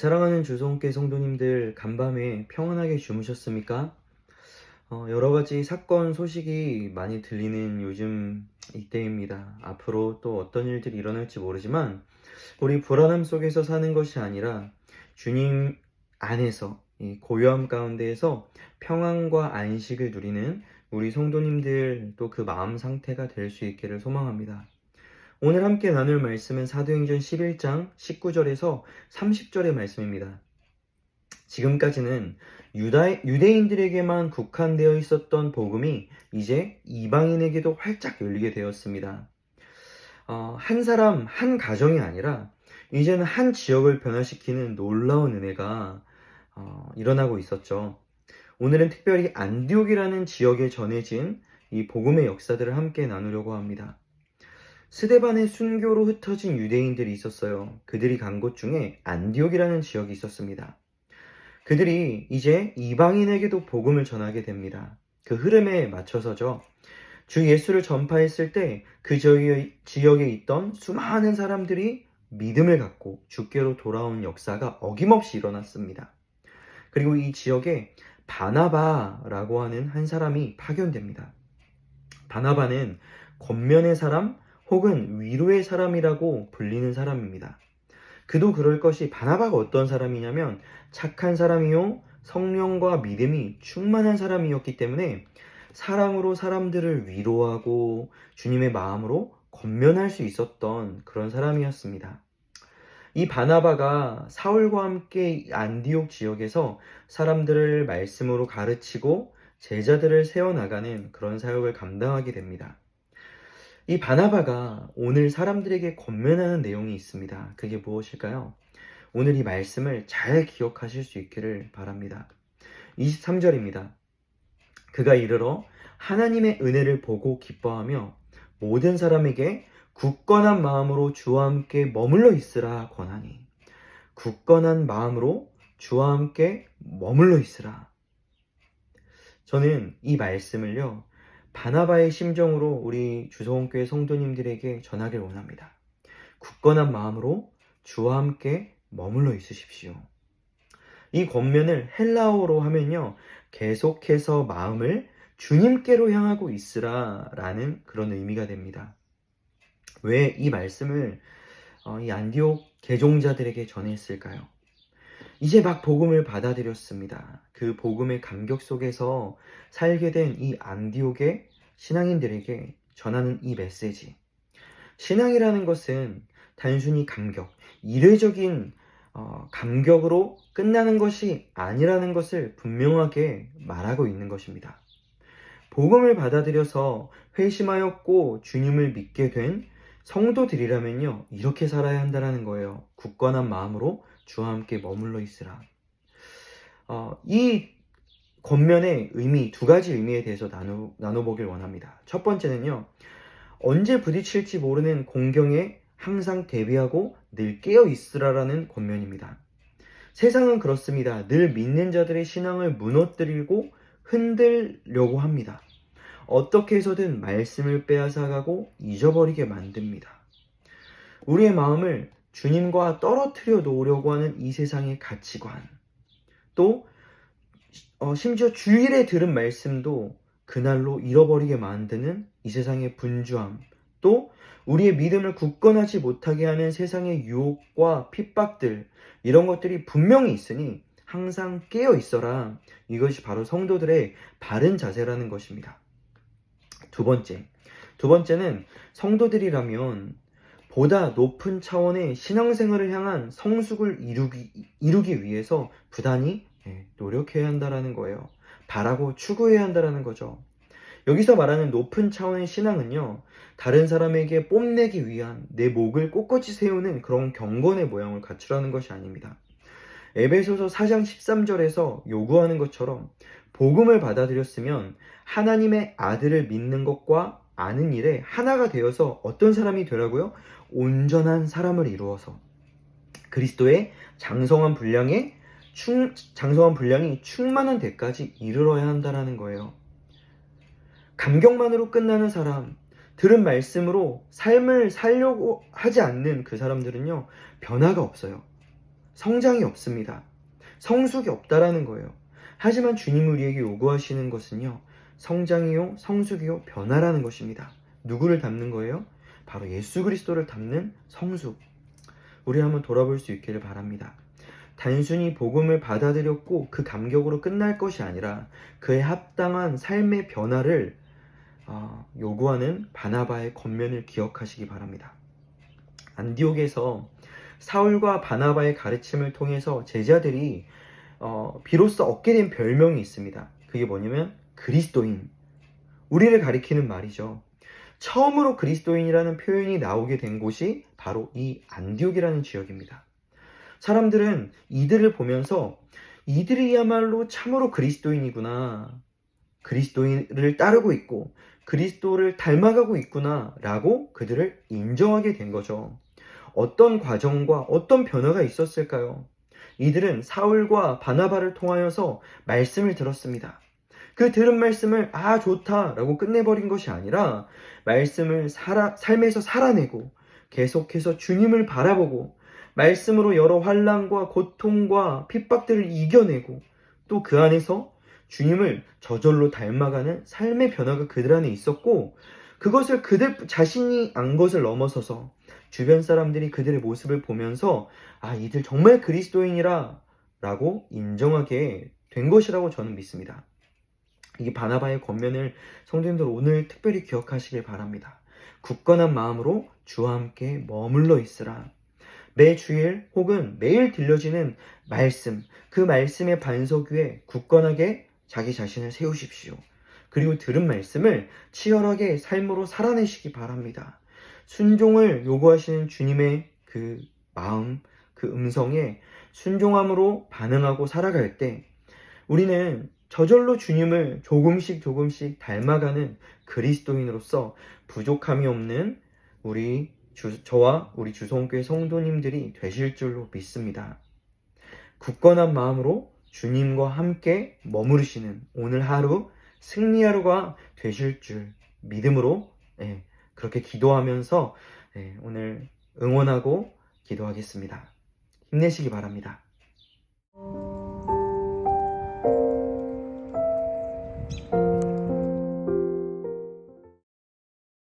사랑하는 주성께 성도님들 간밤에 평안하게 주무셨습니까? 여러 가지 사건 소식이 많이 들리는 요즘 이때입니다. 앞으로 또 어떤 일들이 일어날지 모르지만 우리 불안함 속에서 사는 것이 아니라 주님 안에서 이 고요함 가운데에서 평안과 안식을 누리는 우리 성도님들 또 그 마음 상태가 될 수 있기를 소망합니다. 오늘 함께 나눌 말씀은 사도행전 11장 19절에서 30절의 말씀입니다. 지금까지는 유대인들에게만 국한되어 있었던 복음이 이제 이방인에게도 활짝 열리게 되었습니다. 한 사람, 한 가정이 아니라 이제는 한 지역을 변화시키는 놀라운 은혜가 일어나고 있었죠. 오늘은 특별히 안디옥이라는 지역에 전해진 이 복음의 역사들을 함께 나누려고 합니다. 스데반의 순교로 흩어진 유대인들이 있었어요. 그들이 간 곳 중에 안디옥이라는 지역이 있었습니다. 그들이 이제 이방인에게도 복음을 전하게 됩니다. 그 흐름에 맞춰서죠. 주 예수를 전파했을 때 그 지역에 있던 수많은 사람들이 믿음을 갖고 주께로 돌아온 역사가 어김없이 일어났습니다. 그리고 이 지역에 바나바라고 하는 한 사람이 파견됩니다. 바나바는 겉면의 사람 혹은 위로의 사람이라고 불리는 사람입니다. 그도 그럴 것이 바나바가 어떤 사람이냐면 착한 사람이요 성령과 믿음이 충만한 사람이었기 때문에 사랑으로 사람들을 위로하고 주님의 마음으로 권면할 수 있었던 그런 사람이었습니다. 이 바나바가 사울과 함께 안디옥 지역에서 사람들을 말씀으로 가르치고 제자들을 세워나가는 그런 사역을 감당하게 됩니다. 이 바나바가 오늘 사람들에게 권면하는 내용이 있습니다. 그게 무엇일까요? 오늘 이 말씀을 잘 기억하실 수 있기를 바랍니다. 23절입니다. 그가 이르러 하나님의 은혜를 보고 기뻐하며 모든 사람에게 굳건한 마음으로 주와 함께 머물러 있으라 권하니. 굳건한 마음으로 주와 함께 머물러 있으라. 저는 이 말씀을요, 바나바의 심정으로 우리 주소원교회 성도님들에게 전하길 원합니다. 굳건한 마음으로 주와 함께 머물러 있으십시오. 이 권면을 헬라어로 하면요, 계속해서 마음을 주님께로 향하고 있으라 라는 그런 의미가 됩니다. 왜 이 말씀을 이 안디옥 개종자들에게 전했을까요? 이제 막 복음을 받아들였습니다. 그 복음의 감격 속에서 살게 된 이 안디옥의 신앙인들에게 전하는 이 메시지. 신앙이라는 것은 단순히 감격, 이례적인 감격으로 끝나는 것이 아니라는 것을 분명하게 말하고 있는 것입니다. 복음을 받아들여서 회심하였고 주님을 믿게 된 성도들이라면요, 이렇게 살아야 한다는 거예요. 굳건한 마음으로 주와 함께 머물러 있으라. 이 권면의 의미, 두 가지 의미에 대해서 나눠보길 원합니다. 첫 번째는요, 언제 부딪힐지 모르는 공경에 항상 대비하고 늘 깨어 있으라라는 권면입니다. 세상은 그렇습니다. 늘 믿는 자들의 신앙을 무너뜨리고 흔들려고 합니다. 어떻게 해서든 말씀을 빼앗아가고 잊어버리게 만듭니다. 우리의 마음을 주님과 떨어뜨려 놓으려고 하는 이 세상의 가치관, 또 심지어 주일에 들은 말씀도 그날로 잃어버리게 만드는 이 세상의 분주함, 또 우리의 믿음을 굳건하지 못하게 하는 세상의 유혹과 핍박들, 이런 것들이 분명히 있으니 항상 깨어 있어라. 이것이 바로 성도들의 바른 자세라는 것입니다. 두 번째는 성도들이라면 보다 높은 차원의 신앙생활을 향한 성숙을 이루기 위해서 부단히 노력해야 한다는 거예요. 바라고 추구해야 한다는 거죠. 여기서 말하는 높은 차원의 신앙은요, 다른 사람에게 뽐내기 위한 내 목을 꼿꼿이 세우는 그런 경건의 모양을 갖추라는 것이 아닙니다. 에베소서 4장 13절에서 요구하는 것처럼 복음을 받아들였으면 하나님의 아들을 믿는 것과 아는 일에 하나가 되어서 어떤 사람이 되라고요? 온전한 사람을 이루어서 그리스도의 장성한 분량이 충만한 데까지 이르러야 한다는 거예요. 감격만으로 끝나는 사람, 들은 말씀으로 삶을 살려고 하지 않는 그 사람들은요, 변화가 없어요. 성장이 없습니다. 성숙이 없다라는 거예요. 하지만 주님이 우리에게 요구하시는 것은요, 성장이요, 성숙이요, 변화라는 것입니다. 누구를 닮는 거예요? 바로 예수 그리스도를 닮는 성숙. 우리 한번 돌아볼 수 있기를 바랍니다. 단순히 복음을 받아들였고 그 감격으로 끝날 것이 아니라 그에 합당한 삶의 변화를 요구하는 바나바의 권면을 기억하시기 바랍니다. 안디옥에서 사울과 바나바의 가르침을 통해서 제자들이 비로소 얻게 된 별명이 있습니다. 그게 뭐냐면 그리스도인. 우리를 가리키는 말이죠. 처음으로 그리스도인이라는 표현이 나오게 된 곳이 바로 이 안디옥이라는 지역입니다. 사람들은 이들을 보면서 이들이야말로 참으로 그리스도인이구나, 그리스도인을 따르고 있고 그리스도를 닮아가고 있구나 라고 그들을 인정하게 된 거죠. 어떤 과정과 어떤 변화가 있었을까요? 이들은 사울과 바나바를 통하여서 말씀을 들었습니다. 그 들은 말씀을 좋다 라고 끝내버린 것이 아니라 말씀을 삶에서 살아내고 계속해서 주님을 바라보고 말씀으로 여러 환난과 고통과 핍박들을 이겨내고 또 그 안에서 주님을 저절로 닮아가는 삶의 변화가 그들 안에 있었고, 그것을 그들 자신이 안 것을 넘어서서 주변 사람들이 그들의 모습을 보면서 이들 정말 그리스도인이라 라고 인정하게 된 것이라고 저는 믿습니다. 이 바나바의 권면을 성도님들 오늘 특별히 기억하시길 바랍니다. 굳건한 마음으로 주와 함께 머물러 있으라. 매 주일 혹은 매일 들려지는 말씀, 그 말씀의 반석 위에 굳건하게 자기 자신을 세우십시오. 그리고 들은 말씀을 치열하게 삶으로 살아내시기 바랍니다. 순종을 요구하시는 주님의 그 마음, 그 음성에 순종함으로 반응하고 살아갈 때 우리는 저절로 주님을 조금씩 닮아가는 그리스도인으로서 부족함이 없는 저와 우리 주성교회 성도님들이 되실 줄로 믿습니다. 굳건한 마음으로 주님과 함께 머무르시는 오늘 하루 승리하루가 되실 줄 믿음으로 그렇게 기도하면서 오늘 응원하고 기도하겠습니다. 힘내시기 바랍니다.